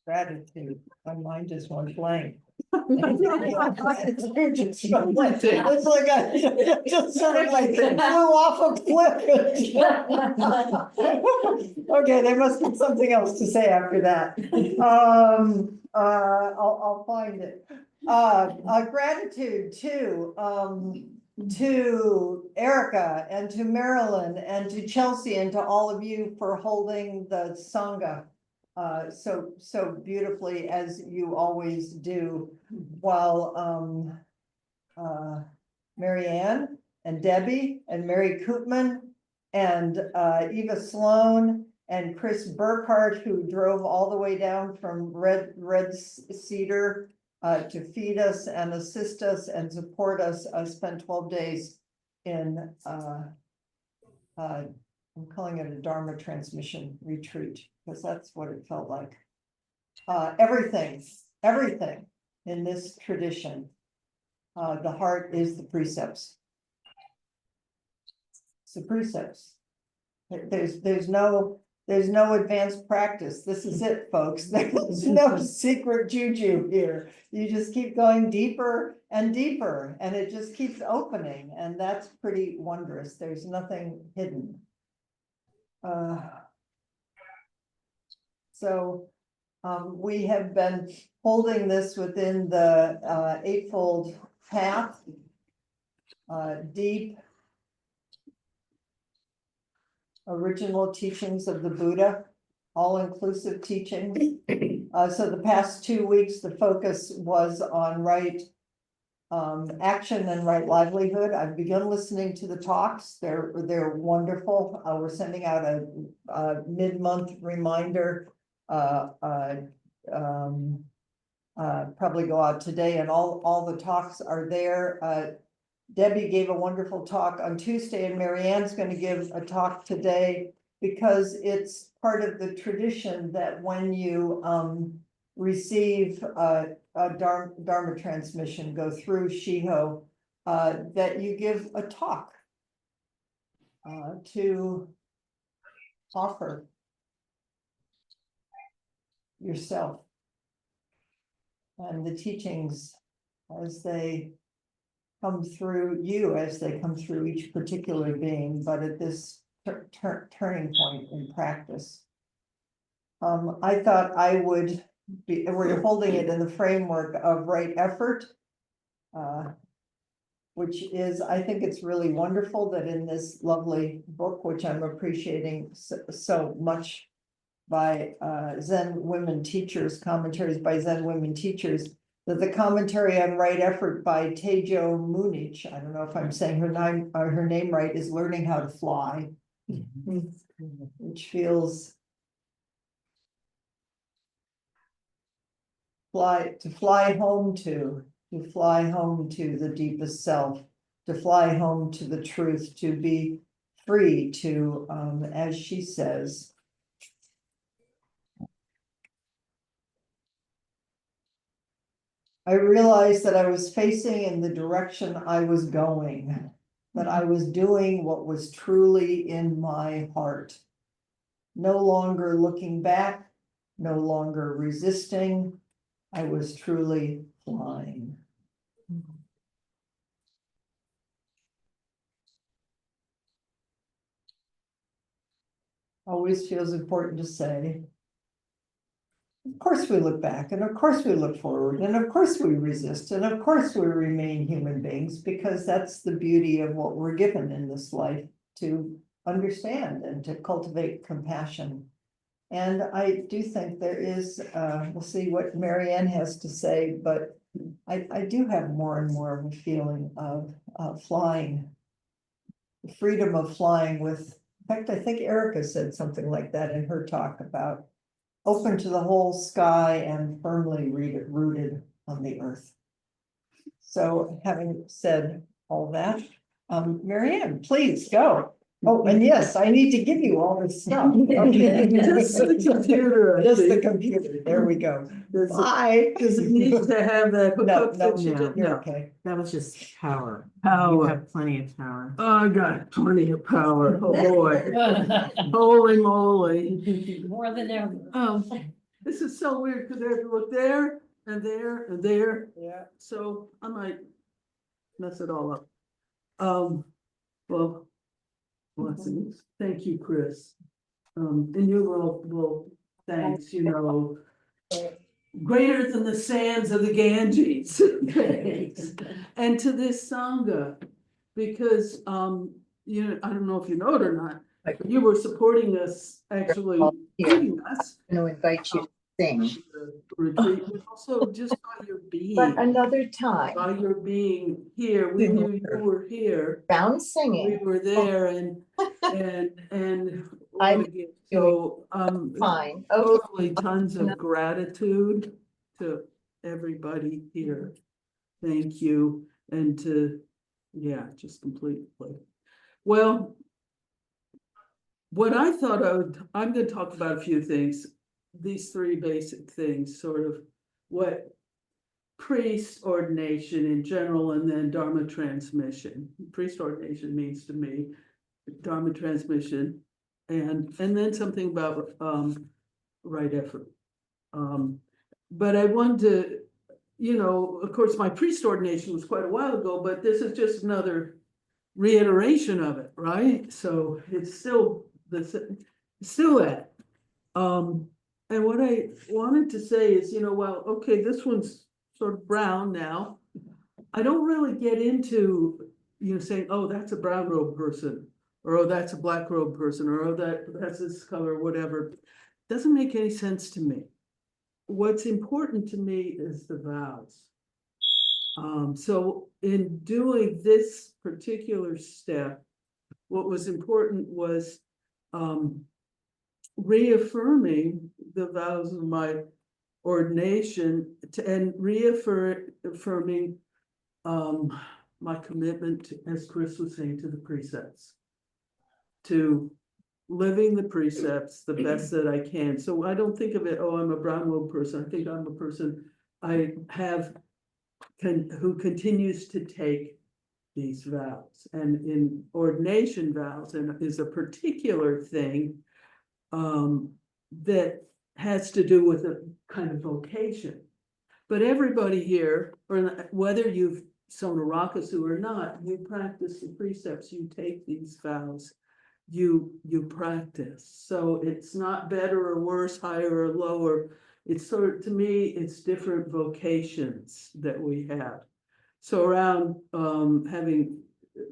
Gratitude. My mind just went blank. It's like I just sort of like flew off a cliff. Okay, there must be something else to say after that. I'll find it. Gratitude to Erica and to Marilyn and to Chelsea and to all of you for holding the Sangha so beautifully as you always do, while Mary Ann and Debbie and Mary Koopman and Eva Sloan and Chris Burkhart, who drove all the way down from Red Cedar to feed us and assist us and support us. I spent 12 days in I'm calling it a Dharma transmission retreat, because that's what it felt like. Everything in this tradition, the heart is the precepts. It's the precepts. There's no advanced practice. This is it, folks. There's no secret juju here. You just keep going deeper and deeper, and it just keeps opening, and that's pretty wondrous. There's nothing hidden. We have been holding this within the Eightfold Path, deep original teachings of the Buddha, all-inclusive teachings. So the past 2 weeks, the focus was on right action and right livelihood. I've begun listening to the talks. They're wonderful. We're sending out a mid-month reminder. Probably go out today, and all the talks are there. Debbie gave a wonderful talk on Tuesday, and Marianne's going to give a talk today, because it's part of the tradition that when you receive a Dharma transmission, go through Shiho, that you give a talk to offer yourself and the teachings as they come through you, as they come through each particular being, but at this turning point in practice. I thought I would we're holding it in the framework of right effort, which is, I think it's really wonderful that in this lovely book, which I'm appreciating so much, by Zen women teachers, commentaries by Zen women teachers, that the commentary on right effort by Tejo Munich, I don't know if I'm saying her name right, is learning how to fly, which feels to fly home to the deepest self, to fly home to the truth, to be free to, as she says, I realized that I was facing in the direction I was going, that I was doing what was truly in my heart, no longer looking back, no longer resisting. I was truly flying. Always feels important to say. Of course we look back, and of course we look forward, and of course we resist, and of course we remain human beings, because that's the beauty of what we're given in this life, to understand and to cultivate compassion. And I do think there is, we'll see what Marianne has to say, but I do have more and more of a feeling of flying, the freedom of flying with, in fact, I think Erica said something like that in her talk about open to the whole sky and firmly rooted on the earth. So having said all that, Marianne, please go. Oh, and yes, I need to give you all this stuff. Okay. Just the computer. Just the computer. There we go. Bye. Does it need to have that? No, No. okay. That was just power. You Power. have plenty of power. Oh, I got plenty of power. Oh, boy. Holy moly. More than ever. This is so weird, because I have to look there and there and there, Yeah. so I might mess it all up. Well, blessings. Thank you, Chris. And you will, thanks, greater than the sands of the Ganges. Thanks. And to this Sangha, because, I don't know if you know it or not, you were supporting us, actually leading us. I'm going to invite you to sing, the Retreat, but also just by your being. but another time. By your being here, we knew you were here. Found We singing, were there and I'm what a gift. So, fine, okay. totally tons of gratitude to everybody here. Thank you. And just completely. Well, what I thought I'm gonna talk about a few things. These three basic things, sort of what priest ordination in general, and then Dharma transmission. Priest ordination means to me, Dharma transmission, and then something about right effort. But I wanted to, of course, my priest ordination was quite a while ago, but this is just another reiteration of it, right? So it's still that. And what I wanted to say is, well, okay, this one's sort of brown now. I don't really get into, saying, oh, that's a brown robe person, or oh, that's a black robe person, or oh, that's this color, whatever. Doesn't make any sense to me. What's important to me is the vows. So in doing this particular step, what was important was reaffirming the vows of my ordination and reaffirming my commitment to, as Chris was saying, to the precepts, to living the precepts the best that I can. So I don't think of it, oh, I'm a brown robe person. I think I'm a person who continues to take these vows, and in ordination vows, and is a particular thing that has to do with a kind of vocation. But everybody here, or whether you've sown a rakasu or not, you practice the precepts, you take these vows, you practice. So it's not better or worse, higher or lower. It's sort of, to me, it's different vocations that we have. So around having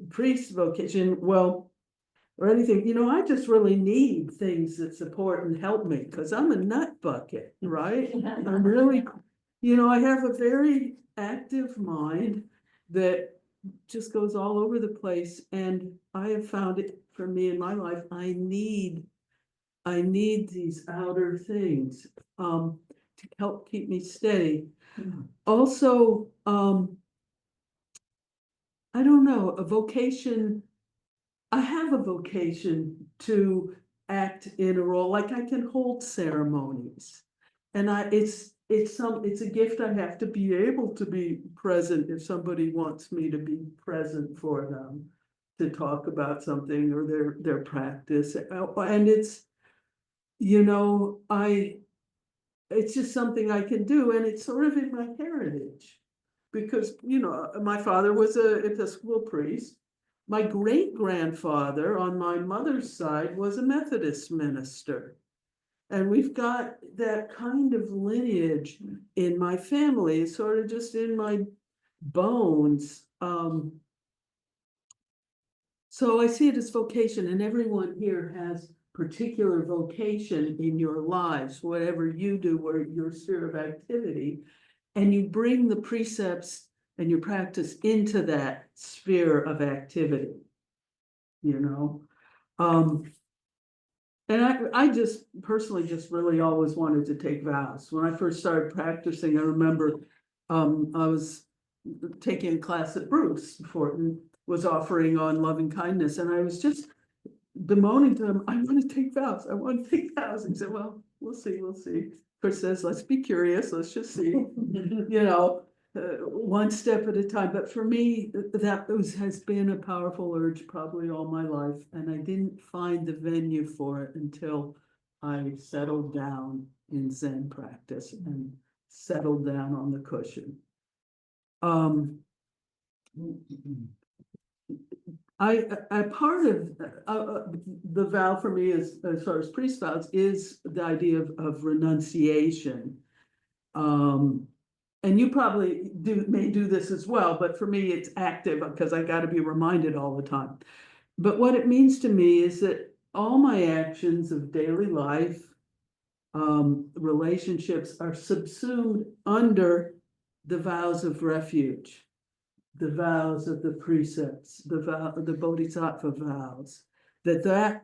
priest vocation, well, or anything, I just really need things that support and help me, because I'm a nut bucket, right? I'm really, I have a very active mind that just goes all over the place, and I have found it for me in my life, I need these outer things to help keep me steady. Also, I don't know, a vocation. I have a vocation to act in a role, like I can hold ceremonies. And it's a gift. I have to be able to be present if somebody wants me to be present for them, to talk about something or their practice. And it's, it's just something I can do, and it's sort of in my heritage. Because, my father was an Episcopal priest. My great-grandfather on my mother's side was a Methodist minister. And we've got that kind of lineage in my family, sort of just in my bones. So I see it as vocation, and everyone here has particular vocation in your lives, whatever you do, or your sphere of activity, and you bring the precepts and your practice into that sphere of activity, And I just personally just really always wanted to take vows. When I first started practicing, I remember I was taking a class at Bruce Fortin was offering on loving kindness, and I was just bemoaning to him, I want to take vows. I want to take vows. He said, well, we'll see. Chris says, let's be curious. Let's just see, one step at a time. But for me, that has been a powerful urge probably all my life. And I didn't find the venue for it until I settled down in Zen practice and settled down on the cushion. I part of the vow for me is, as far as priest vows, is the idea of renunciation. And you probably may do this as well, but for me, it's active because I got to be reminded all the time. But what it means to me is that all my actions of daily life, relationships are subsumed under the vows of refuge, the vows of the precepts, the bodhisattva vows, that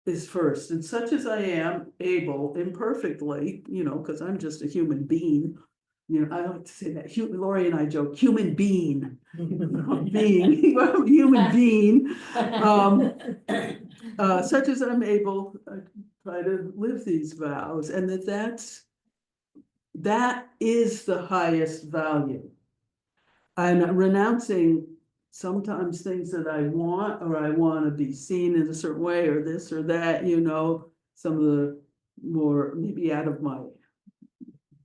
is first. And such as I am able, imperfectly, because I'm just a human being. I like to say that. Lori and I joke, human being, human being. Such as I'm able, I try to live these vows, and that is the highest value. I'm renouncing sometimes things that I want, or I want to be seen in a certain way, or this or that, some of the more maybe out of my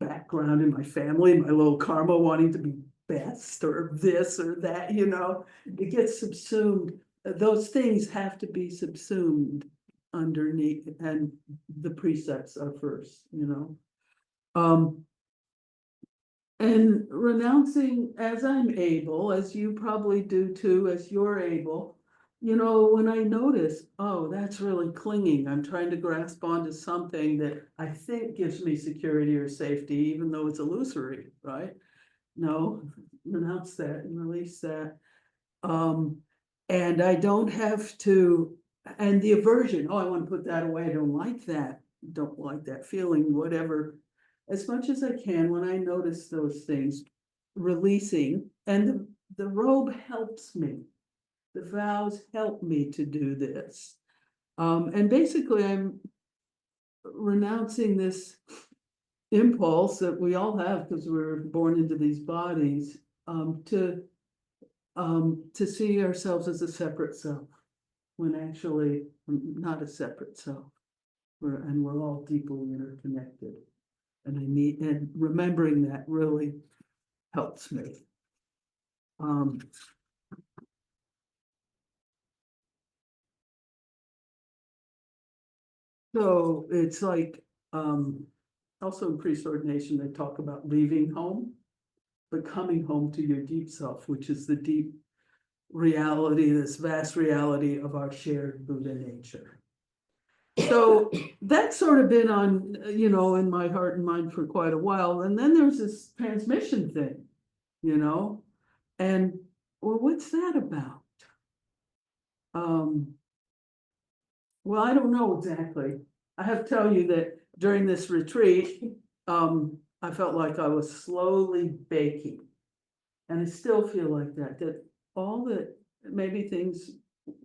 background in my family, my little karma wanting to be best or this or that, it gets subsumed. Those things have to be subsumed underneath, and the precepts are first, and renouncing as I'm able, as you probably do too, as you're able, when I notice, oh, that's really clinging, I'm trying to grasp onto something that I think gives me security or safety, even though it's illusory, right? No, renounce that and release that. And I don't have to, and the aversion, oh, I want to put that away, I don't like that feeling, whatever. As much as I can, when I notice those things, releasing, and the robe helps me. The vows help me to do this. And basically I'm renouncing this impulse that we all have because we're born into these bodies, to see ourselves as a separate self, when actually I'm not a separate self. We're all deeply interconnected. And remembering that really helps me. So it's like, also in priest ordination, they talk about leaving home, but coming home to your deep self, which is the deep reality, this vast reality of our shared Buddha nature. So that's sort of been on, in my heart and mind for quite a while. And then there's this transmission thing, and well, what's that about? Well, I don't know exactly. I have to tell you that during this retreat, I felt like I was slowly baking. And I still feel like that all the maybe things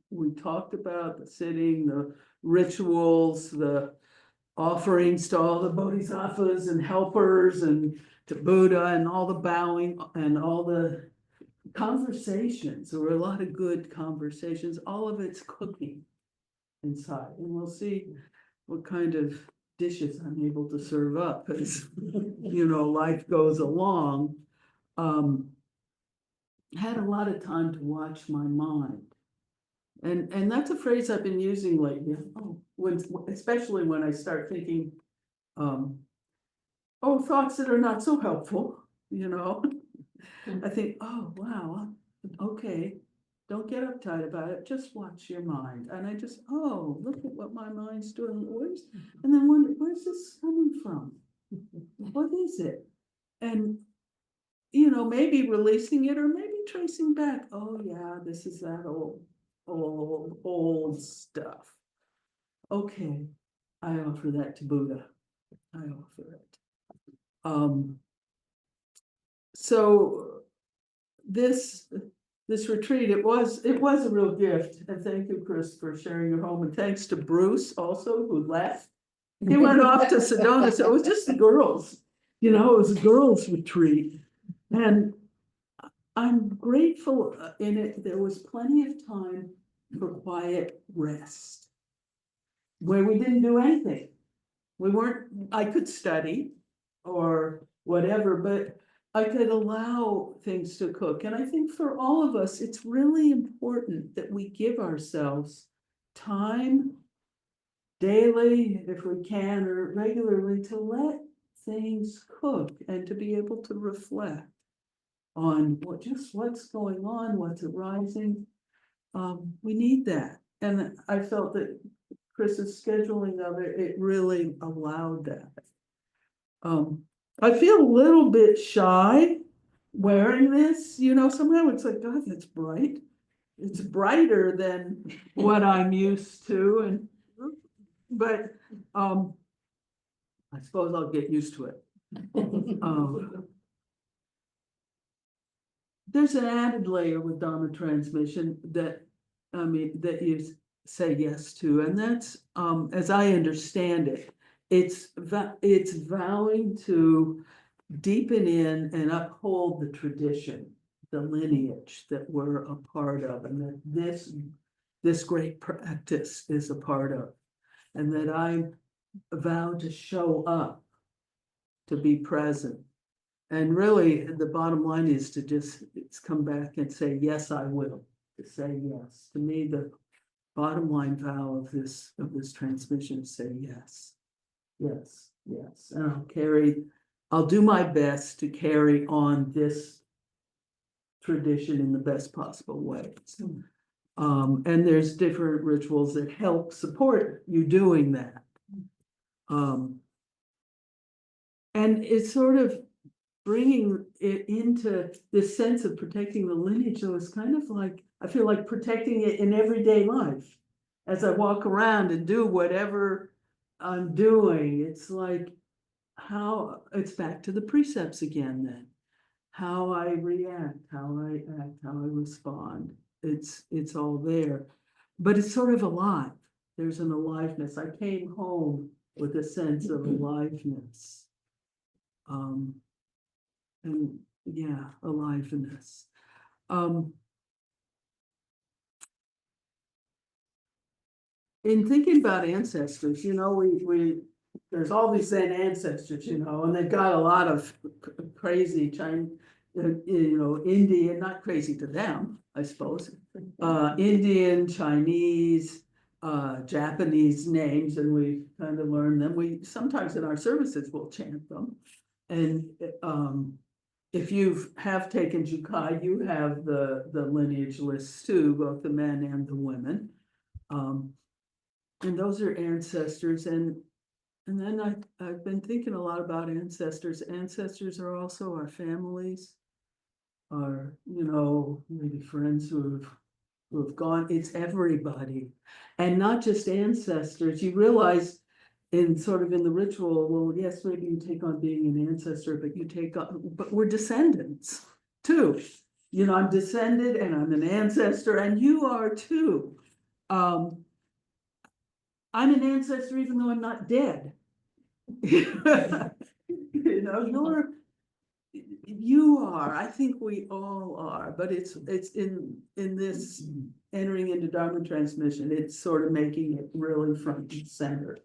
we talked about, the sitting, the rituals, the offerings to all the bodhisattvas and helpers and to Buddha and all the bowing and all the conversations. There were a lot of good conversations. All of it's cooking inside, and we'll see what kind of dishes I'm able to serve up as life goes along. Had a lot of time to watch my mind, and that's a phrase I've been using lately. Especially when I start thinking, thoughts that are not so helpful, I think, oh wow, okay. Don't get uptight about it, just watch your mind. And I just, look at what my mind's doing. And then wonder, where's this coming from? What is it? And, maybe releasing it or maybe tracing back. Oh yeah, this is that old stuff. Okay, I offer that to Buddha. I offer it. So this retreat, it was a real gift. And thank you, Chris, for sharing your home. And thanks to Bruce also, who left. He went off to Sedona, so it was just the girls, it was a girls' retreat. And I'm grateful in it. There was plenty of time for quiet rest. where we didn't do anything. We weren't, I could study or whatever, but I could allow things to cook. And I think for all of us, it's really important that we give ourselves time daily, if we can, or regularly, to let things cook and to be able to reflect on what's going on, what's arising. We need that. And I felt that Chris's scheduling of it, it really allowed that. I feel a little bit shy wearing this, somehow it's like, God, that's bright. It's brighter than what I'm used to, but I suppose I'll get used to it. There's an added layer with Dharma transmission that you say yes to, and that's, as I understand it, it's vowing to deepen in and uphold the tradition, the lineage that we're a part of, and that this great practice is a part of, and that I vow to show up, to be present. And really, the bottom line is to it's come back and say, yes, I will, to say yes. To me, the bottom line vow of this transmission is say yes, yes, yes. And I'll do my best to carry on this tradition in the best possible ways. And there's different rituals that help support you doing that. And it's sort of bringing it into this sense of protecting the lineage. So it's kind of like, I feel like protecting it in everyday life. As I walk around and do whatever I'm doing, it's like it's back to the precepts again then. How I react, how I act, how I respond. It's all there, but it's sort of alive. There's an aliveness. I came home with a sense of aliveness. And yeah, aliveness. In thinking about ancestors, there's all these Zen ancestors, and they've got a lot of crazy Chinese, Indian, not crazy to them, I suppose, Indian, Chinese, Japanese names, and we kind of learn them. We sometimes in our services will chant them. And if you have taken Jukai, you have the lineage lists too, both the men and the women. And those are ancestors, and then I've been thinking a lot about ancestors. Ancestors are also our families, our, maybe friends who have gone. It's everybody, and not just ancestors. You realize in the ritual, well, yes, maybe you take on being an ancestor, but we're descendants too. I'm descended and I'm an ancestor, and you are too. I'm an ancestor even though I'm not dead. You are, I think we all are, but it's in this entering into Dharma transmission, it's sort of making it really front and center.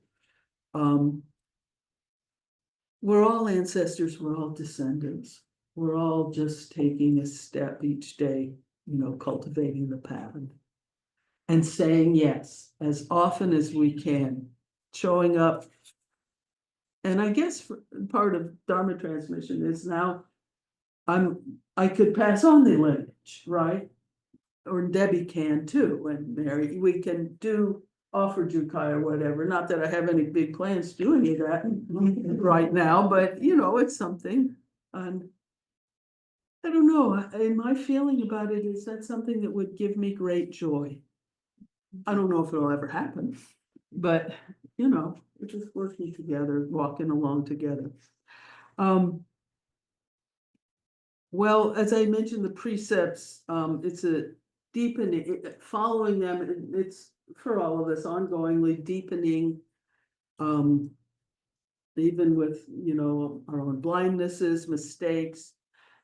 We're all ancestors, we're all descendants. We're all just taking a step each day, cultivating the path. And saying yes as often as we can, showing up. And I guess part of Dharma transmission is now I could pass on the lineage, right? Or Debbie can too, and Mary, we can offer Jukai or whatever. Not that I have any big plans to do any of that right now, but it's something. And I don't know, and my feeling about it is that's something that would give me great joy. I don't know if it'll ever happen, but we're just working together, walking along together. Well, as I mentioned, the precepts, it's a deepening, following them, it's for all of us ongoingly deepening, even with, our own blindnesses, mistakes,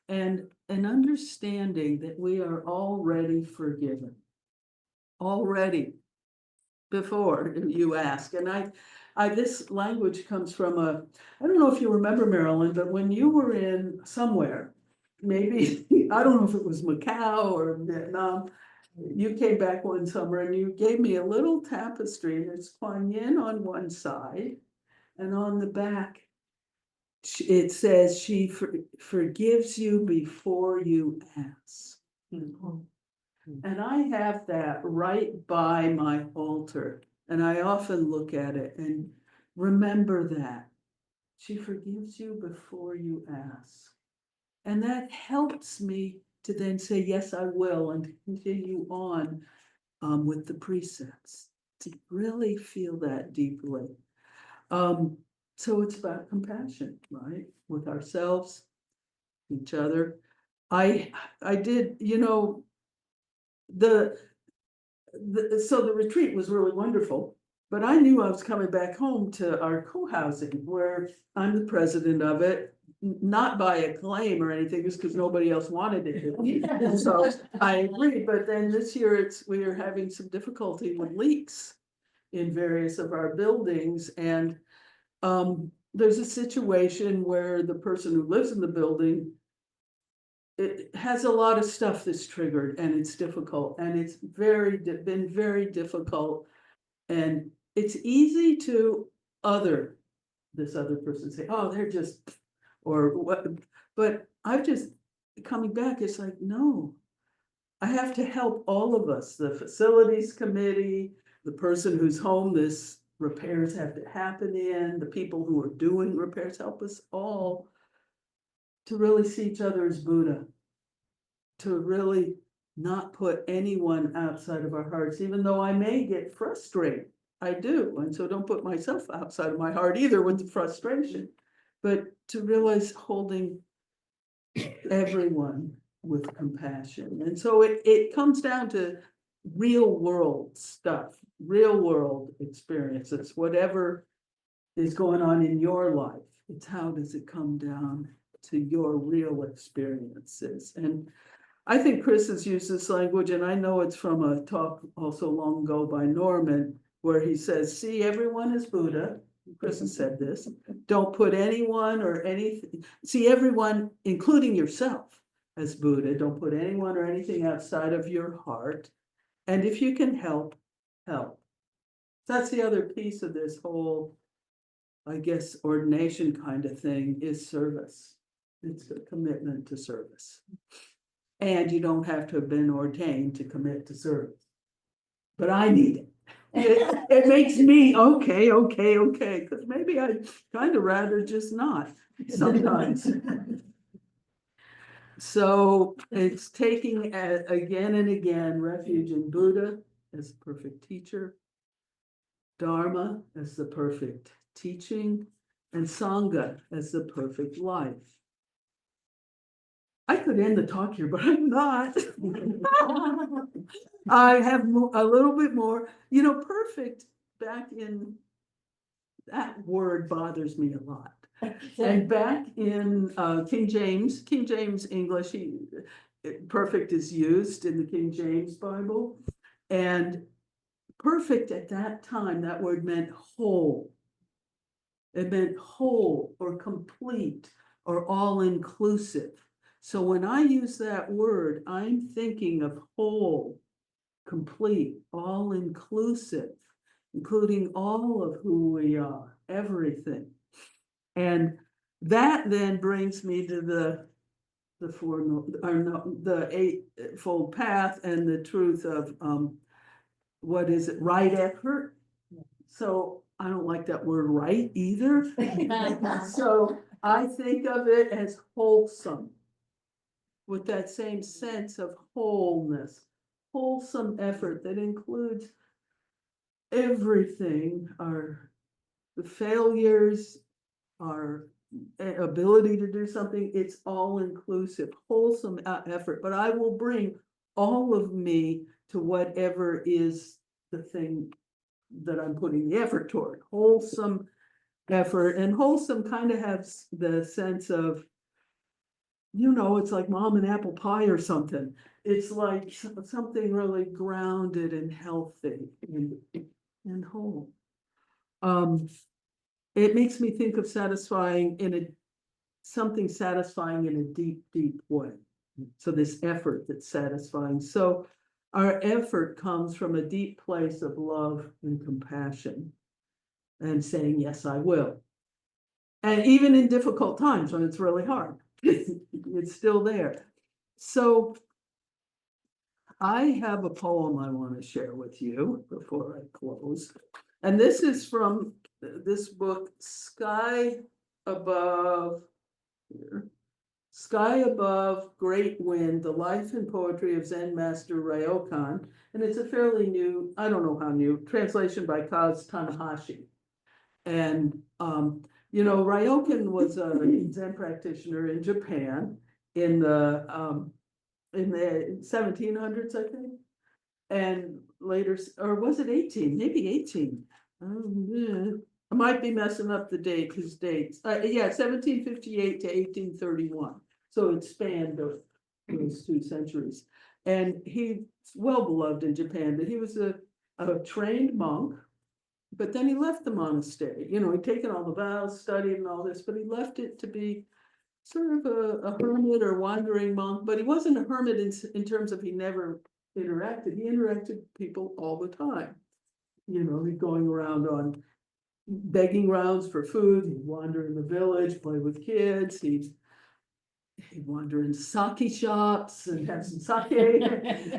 and an understanding that we are already forgiven. Already. before you ask, and this language comes from I don't know if you remember, Marilyn, but when you were in somewhere, maybe, I don't know if it was Macau or Vietnam, you came back one summer and you gave me a little tapestry, and it's Kuan Yin on one side, and on the back, it says she forgives you before you ask. And I have that right by my altar, and I often look at it and remember that. She forgives you before you ask. And that helps me to then say, yes, I will, and to continue on with the precepts, to really feel that deeply. So it's about compassion, right? With ourselves, each other. I did, so the retreat was really wonderful, but I knew I was coming back home to our co-housing where I'm the president of it, not by acclaim or anything, just because nobody else wanted it. So I agreed, but then this year we are having some difficulty with leaks in various of our buildings, and there's a situation where the person who lives in the building, it has a lot of stuff that's triggered, and it's difficult, and it's been very difficult. And it's easy to this other person say, oh, they're just, or what, but I've just coming back, it's like, no, I have to help all of us, the facilities committee, the person whose home this repairs have to happen in, the people who are doing repairs, help us all to really see each other as Buddha, to really not put anyone outside of our hearts, even though I may get frustrated. I do, and so don't put myself outside of my heart either with the frustration, but to realize holding everyone with compassion. And so it comes down to real world stuff, real world experiences, whatever is going on in your life. It's how does it come down to your real experiences. And I think Chris has used this language, and I know it's from a talk also long ago by Norman, where he says, see everyone as Buddha. Chris has said this. Don't put anyone or anything, see everyone, including yourself, as Buddha. Don't put anyone or anything outside of your heart. And if you can help, help. That's the other piece of this whole, I guess, ordination kind of thing is service. It's a commitment to service. And you don't have to have been ordained to commit to service. But I need it. It makes me, okay, because maybe I'd kind of rather just not sometimes. So it's taking again and again refuge in Buddha as the perfect teacher, Dharma as the perfect teaching, and Sangha as the perfect life. I could end the talk here, but I'm not. I have a little bit more, perfect, back in, that word bothers me a lot. And back in King James English, perfect is used in the King James Bible. And perfect at that time, that word meant whole. It meant whole or complete or all inclusive. So when I use that word, I'm thinking of whole, complete, all inclusive, including all of who we are, everything. And that then brings me to the Eightfold Path and the truth of what is it, right effort. So I don't like that word right either. So I think of it as wholesome, with that same sense of wholeness, wholesome effort that includes everything, the failures, our ability to do something. It's all inclusive, wholesome effort, but I will bring all of me to whatever is the thing that I'm putting the effort toward. Wholesome effort, and wholesome kind of has the sense of, it's like mom and apple pie or something. It's like something really grounded and healthy. And and whole. It makes me think of something satisfying in a deep, deep way. So this effort that's satisfying. So our effort comes from a deep place of love and compassion and saying, yes, I will. And even in difficult times when it's really hard, it's still there. So I have a poem I want to share with you before I close. And this is from this book, Sky Above, here. Sky Above, Great Wind, The Life and Poetry of Zen Master Ryokan. And it's a fairly new, I don't know how new, translation by Kaz Tanahashi. And, Ryokan was a Zen practitioner in Japan in the 1700s, I think. And later, or was it 18? Maybe 18. I might be messing up his dates. 1758 to 1831. So it spanned those 2 centuries. And he's well beloved in Japan, but he was a trained monk, but then he left the monastery. He'd taken all the vows, studied and all this, but he left it to be sort of a hermit or wandering monk, but he wasn't a hermit in terms of he never interacted. He interacted with people all the time. He'd going around on begging rounds for food, he'd wander in the village, play with kids, he'd wander in sake shops and have some sake.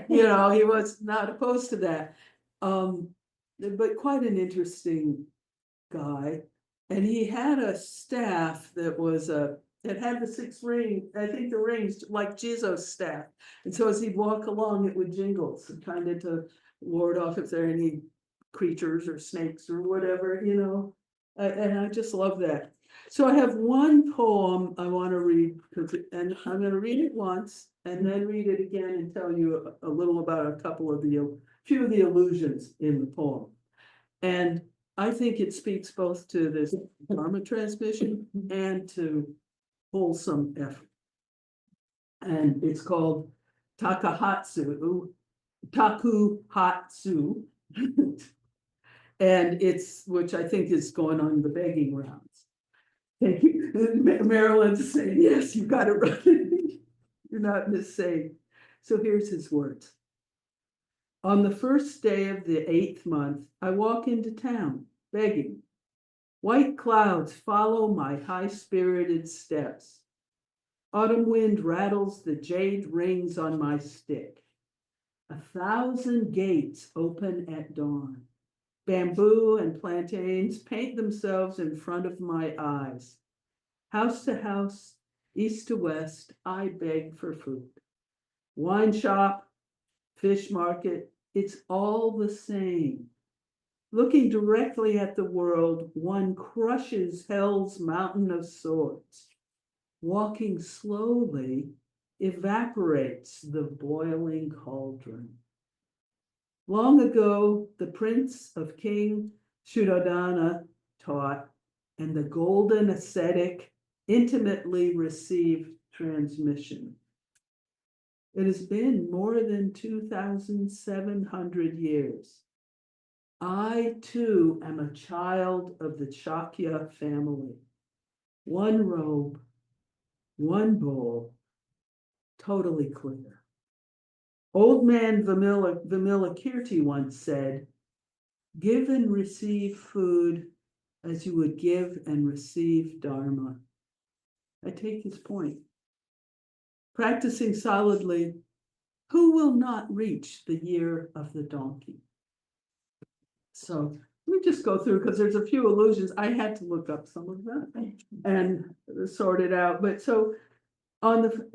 He was not opposed to that. But quite an interesting guy. And he had a staff that was that had the 6 rings, I think the rings like Jizo's staff. And so as he'd walk along, it would jingle, so kind of to ward off if there are any creatures or snakes or whatever, and I just love that. So I have one poem I want to read, and I'm going to read it once and then read it again and tell you a little about a few of the allusions in the poem. And I think it speaks both to this Dharma transmission and to wholesome effort. And it's called Takuhatsu. And which I think is going on the begging rounds. Thank you. Marilyn's saying, yes, you got it right. You're not missaying. So here's his words. On the first day of the 8th month, I walk into town, begging. White clouds follow my high-spirited steps. Autumn wind rattles the jade rings on my stick. 1,000 gates open at dawn. Bamboo and plantains paint themselves in front of my eyes. House to house, east to west, I beg for food. Wine shop, fish market, it's all the same. Looking directly at the world, one crushes hell's mountain of swords. Walking slowly evaporates the boiling cauldron. Long ago, the prince of King Shuddhodana taught, and the golden ascetic intimately received transmission. It has been more than 2,700 years. I too am a child of the Shakya family. One robe, one bowl, totally clear. Old man Vimalakirti once said, give and receive food as you would give and receive Dharma. I take his point. Practicing solidly, who will not reach the year of the donkey? So let me just go through, because there's a few allusions. I had to look up some of them and sort it out. But so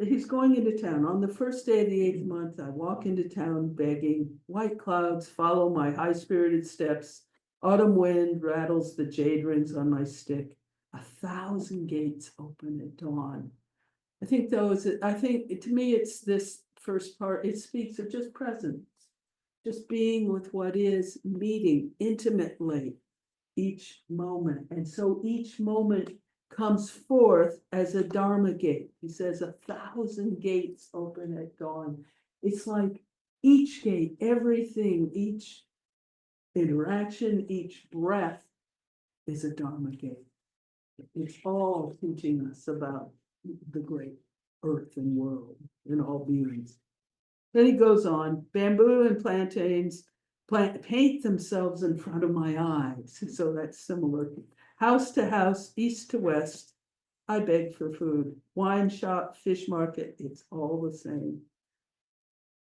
he's going into town. On the first day of the 8th month, I walk into town begging. White clouds follow my high-spirited steps. Autumn wind rattles the jade rings on my stick. 1,000 gates open at dawn. I think to me, it's this first part. It speaks of just presence, just being with what is, meeting intimately each moment. And so each moment comes forth as a Dharma gate. He says 1,000 gates open at dawn. It's like each gate, everything, each interaction, each breath is a Dharma gate. It's all teaching us about the great earth and world and all beings. Then he goes on, bamboo and plantains paint themselves in front of my eyes. So that's similar. House to house, east to west, I beg for food. Wine shop, fish market, it's all the same.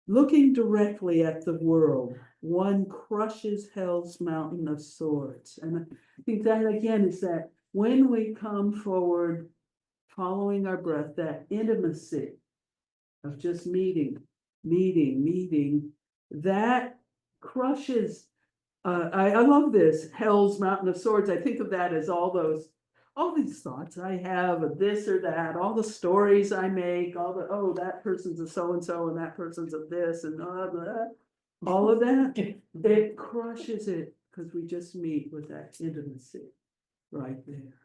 Looking directly at the world, one crushes hell's mountain of swords. And I think that again is that when we come forward, following our breath, that intimacy of just meeting, that crushes. I love this, hell's mountain of swords. I think of that as all these thoughts I have of this or that, all the stories I make, oh, that person's a so-and-so and that person's a this and all of that, it crushes it because we just meet with that intimacy right there.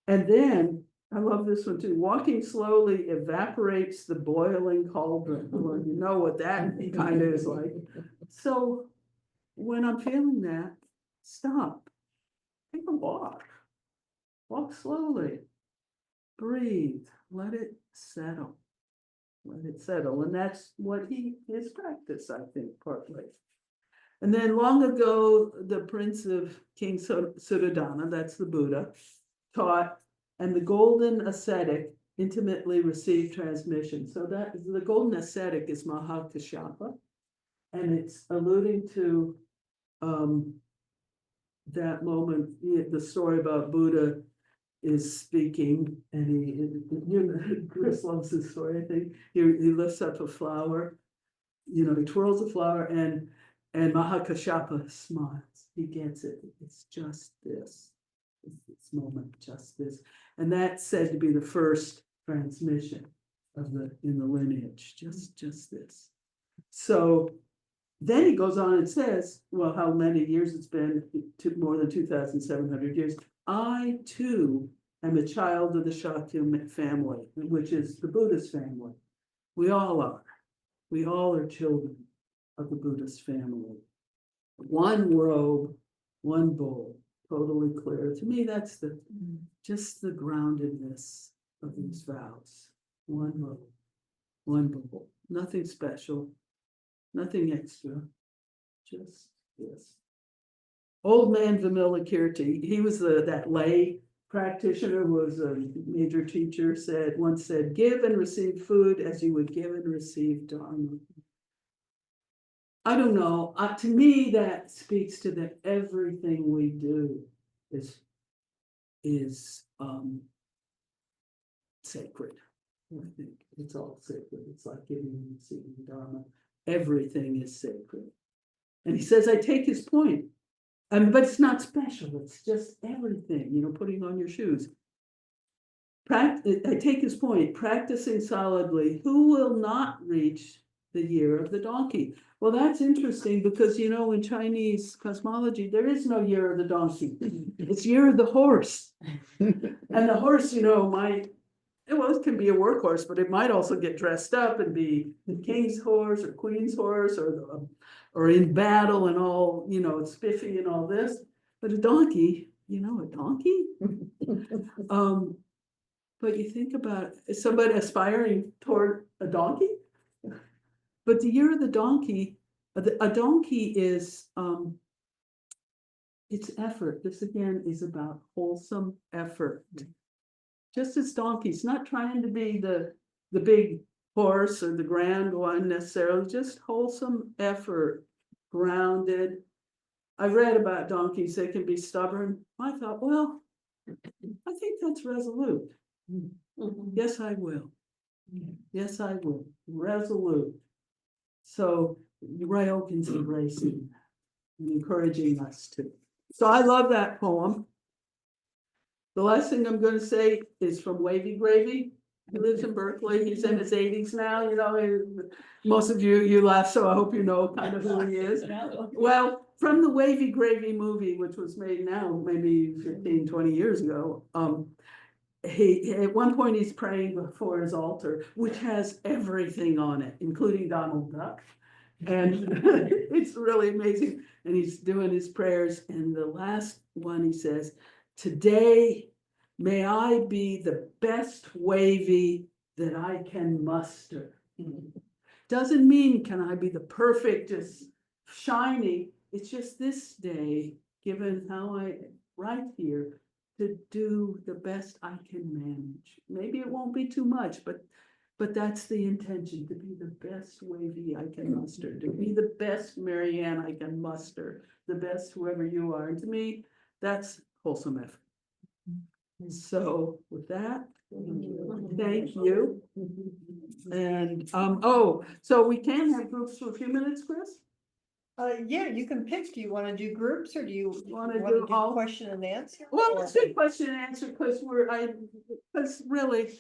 And then, I love this one too, walking slowly evaporates the boiling cauldron. Well, you know what that kind of is like. So when I'm feeling that, stop, take a walk. Walk slowly, breathe, let it settle. Let it settle. And that's what his practice, I think, partly. And then long ago, the Prince of King Suddhodana, that's the Buddha, taught, and the golden ascetic intimately received transmission. So that the golden ascetic is Mahakashapa, and it's alluding to that moment, the story about Buddha is speaking, and Chris loves this story, I think. He lifts up a flower, he twirls the flower, and Mahakashapa smiles. He gets it. It's just this. It's this moment, just this. And that's said to be the first transmission in the lineage, just this. So then he goes on and says, well, how many years it's been, more than 2,700 years. I too am a child of the Shakya family, which is the Buddhist family. We all are. We all are children of the Buddhist family. One robe, one bowl, totally clear. To me, that's just the groundedness of these vows. One robe, one bowl, nothing special, nothing extra, just this. Old man Vimalakirti, he was that lay practitioner, was a major teacher, once said, give and receive food as you would give and receive Dharma. I don't know, to me that speaks to that everything we do is sacred. I think it's all sacred. It's like giving and receiving Dharma. Everything is sacred. And he says, I take his point. But it's not special, it's just everything, putting on your shoes. I take his point, practicing solidly, who will not reach the year of the donkey? Well, that's interesting because, in Chinese cosmology, there is no year of the donkey. It's year of the horse. And the horse, it can be a workhorse, but it might also get dressed up and be the king's horse or queen's horse or in battle and all, it's spiffy and all this. But a donkey, a donkey? But you think about somebody aspiring toward a donkey? But the year of the donkey, a donkey is, it's effort. This again is about wholesome effort. Just as donkeys, not trying to be the big horse or the grand one necessarily, just wholesome effort, grounded. I read about donkeys, they can be stubborn. I thought, well, I think that's resolute. Yes, I will. Yes, I will. Resolute. So Ray Okin's embracing and encouraging us to. So I love that poem. The last thing I'm going to say is from Wavy Gravy. He lives in Berkeley. He's in his 80s now. Most of you laugh, so I hope you know kind of who he is. Well, from the Wavy Gravy movie, which was made now maybe 15, 20 years ago, he at one point he's praying before his altar, which has everything on it, including Donald Duck. And it's really amazing. And he's doing his prayers. And the last one, he says, today, may I be the best wavy that I can muster. Doesn't mean can I be the perfect, just shiny. It's just this day, given how I write here, to do the best I can manage. Maybe it won't be too much, but that's the intention, to be the best wavy I can muster, to be the best Mary Ann I can muster, the best whoever you are. And to me, that's wholesome effort. So with that, thank you. And, so we can have groups for a few minutes, Chris? Yeah, you can pick. Do you want to do groups or do you Wanna want to do do all- question and answer? Well, or- let's do question and answer, because because really,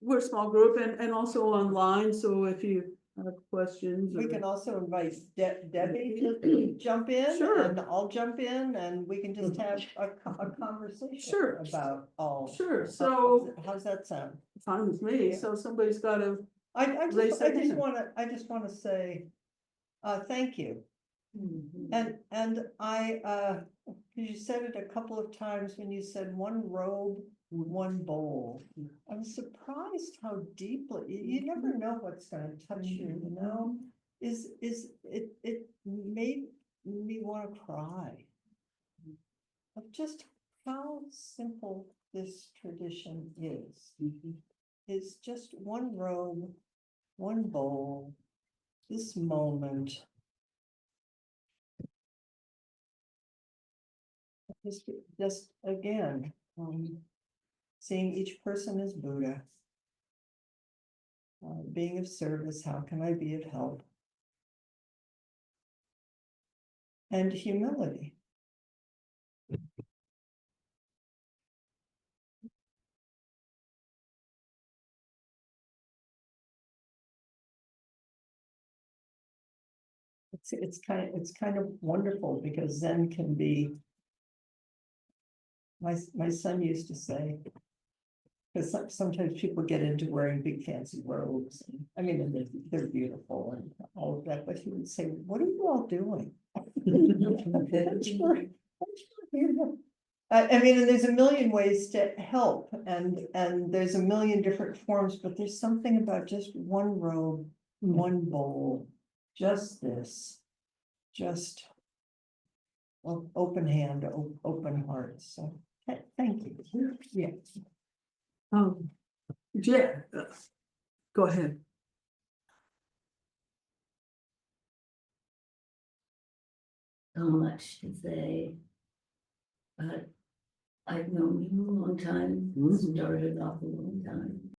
we're a small group and also online, so if you have questions. We or- can also invite Debbie to jump in Sure. and I'll jump in and we can just have a conversation. Sure. About all. Sure, so, How's that sound? fine with me, so somebody's gotta, I Raise just, their hand. I just wanna say, thank you. And I, you said it a couple of times when you said one robe, one bowl. I was surprised how deeply, you never know what's gonna touch you, you know? It made me wanna cry. Of just how simple this tradition is just one robe, one bowl, this moment. Just again, seeing each person as Buddha. Being of service, how can I be of help? And humility. It's kind of wonderful because Zen can be. My son used to say. Because sometimes people get into wearing big fancy robes. I mean, and they're beautiful and all of that, but he would say, what are you all doing? I mean, and there's a million ways to help and there's a million different forms, but there's something about just one robe, one bowl, just this, just open hand, open heart. So thank you. Yeah. yeah, go ahead. So much to say. But I've known you a long time, Mhm. started off a long time.